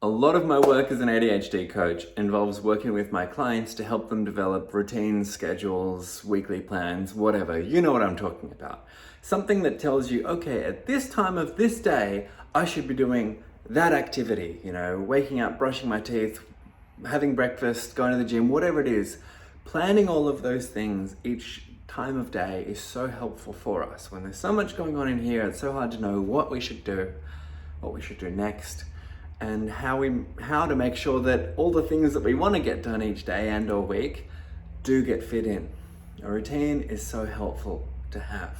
A lot of my work as an ADHD coach involves working with my clients to help them develop routines, schedules, weekly plans, whatever. You know what I'm talking about. Something that tells you, okay, at this time of this day, I should be doing that activity, waking up, brushing my teeth, having breakfast, going to the gym, whatever it is. Planning all of those things each time of day is so helpful for us. When there's so much going on in here, it's so hard to know what we should do next, and how to make sure that all the things that we want to get done each day and or week do get fit in. A routine is so helpful to have.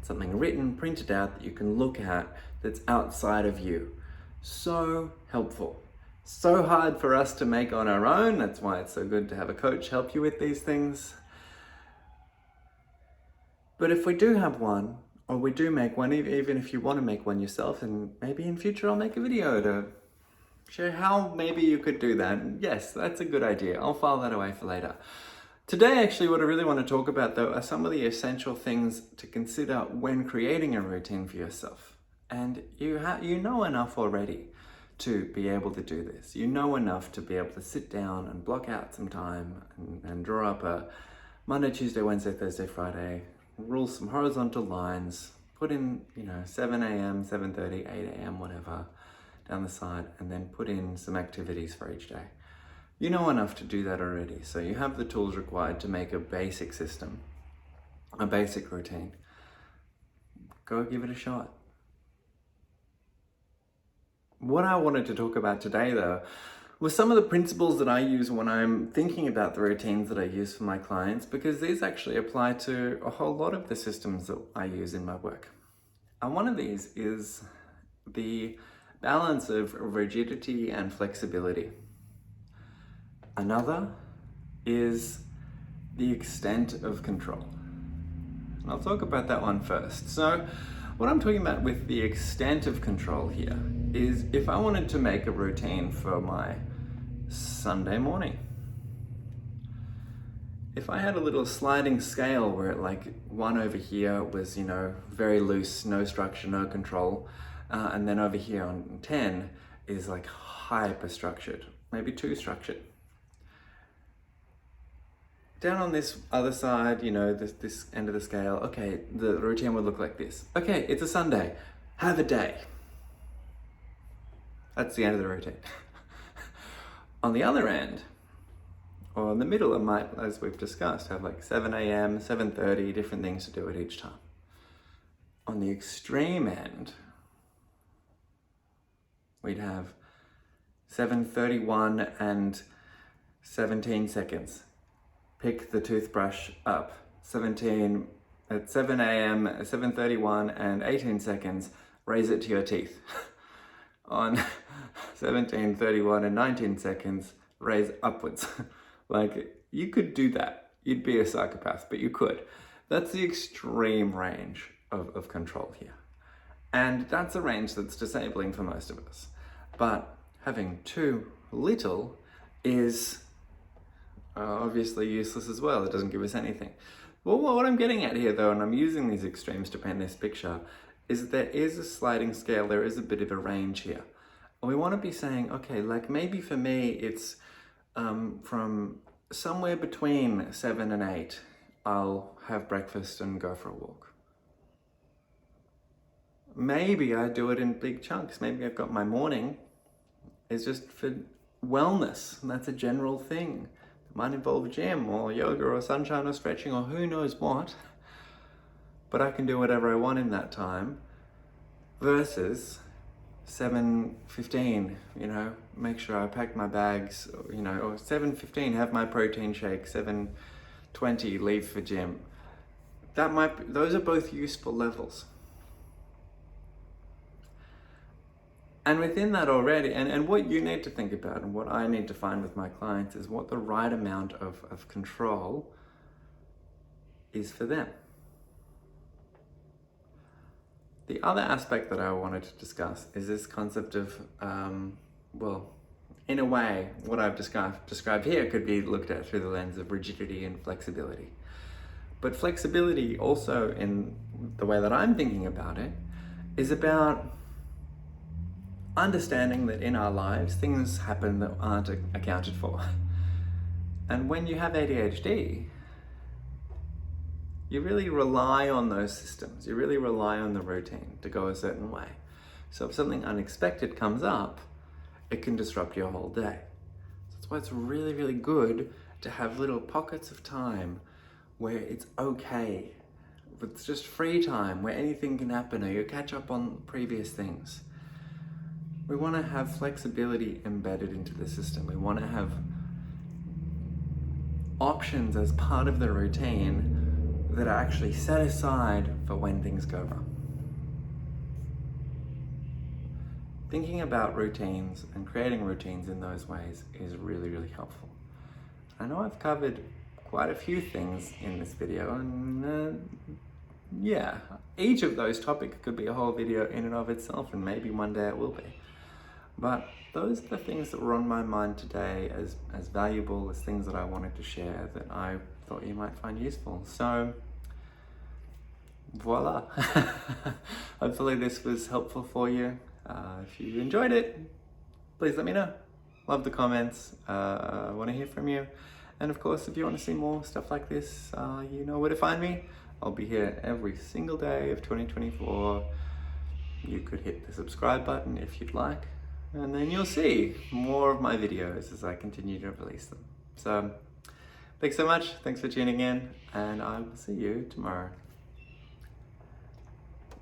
Something written, printed out that you can look at that's outside of you. So helpful. So hard for us to make on our own. That's why it's so good to have a coach help you with these things. But if we do have one, or we do make one, even if you want to make one yourself, and maybe in future I'll make a video to share how maybe you could do that. Yes, that's a good idea. I'll file that away for later. Today, actually, what I really want to talk about, though, are some of the essential things to consider when creating a routine for yourself. And you know enough already to be able to do this. You know enough to be able to sit down and block out some time and draw up a Monday, Tuesday, Wednesday, Thursday, Friday, rule some horizontal lines, put in, 7 a.m., 7:30, 8 a.m., whatever, down the side, and then put in some activities for each day. You know enough to do that already, so you have the tools required to make a basic system, a basic routine. Go give it a shot. What I wanted to talk about today, though, was some of the principles that I use when I'm thinking about the routines that I use for my clients, because these actually apply to a whole lot of the systems that I use in my work. And one of these is the balance of rigidity and flexibility. Another is the extent of control. And I'll talk about that one first. So what I'm talking about with the extent of control here is if I wanted to make a routine for my Sunday morning. If I had a little sliding scale where one over here was, very loose, no structure, no control, and then over here on 10 is hyper structured, maybe too structured. Down on this other side, this end of the scale, okay, the routine would look like this. Okay, it's a Sunday, have a day. That's the end of the routine. On the other end, or in the middle, it might, as we've discussed, have 7 a.m., 7:30, different things to do at each time. On the extreme end, we'd have 7:31 and 17 seconds. Pick the toothbrush up. 17 at 7 a.m., 7:31 and 18 seconds, raise it to your teeth. On 17:31 and 19 seconds, raise upwards. You could do that. You'd be a psychopath, but you could. That's the extreme range of control here. And that's a range that's disabling for most of us. But having too little is obviously useless as well. It doesn't give us anything. Well, what I'm getting at here, though, and I'm using these extremes to paint this picture, is that there is a sliding scale, there is a bit of a range here. And we want to be saying, okay, maybe for me it's from somewhere between 7 and 8, I'll have breakfast and go for a walk. Maybe I do it in big chunks. Maybe I've got my morning is just for wellness, and that's a general thing. It might involve gym or yoga or sunshine or stretching or who knows what. But I can do whatever I want in that time, versus 7:15, make sure I pack my bags, or 7:15, have my protein shake, 7:20, leave for gym. Those are both useful levels. And within that already, and what you need to think about and what I need to find with my clients is what the right amount of control is for them. The other aspect that I wanted to discuss is this concept of, in a way, what I've described here could be looked at through the lens of rigidity and flexibility. But flexibility also, in the way that I'm thinking about it, is about understanding that in our lives things happen that aren't accounted for. And when you have ADHD, you really rely on those systems. You really rely on the routine to go a certain way. So if something unexpected comes up, it can disrupt your whole day. So that's why it's really, really good to have little pockets of time where it's okay. It's just free time where anything can happen, or you catch up on previous things. We want to have flexibility embedded into the system. We want to have options as part of the routine that are actually set aside for when things go wrong. Thinking about routines and creating routines in those ways is really, really helpful. I know I've covered quite a few things in this video, and yeah, each of those topics could be a whole video in and of itself, and maybe one day it will be. But those are the things that were on my mind today as valuable, as things that I wanted to share that I thought you might find useful. So, voila. Hopefully this was helpful for you. If you enjoyed it, please let me know. Love the comments. I want to hear from you. And of course, if you want to see more stuff like this, you know where to find me. I'll be here every single day of 2024. You could hit the subscribe button if you'd like, and then you'll see more of my videos as I continue to release them. So, thanks so much. Thanks for tuning in, and I will see you tomorrow.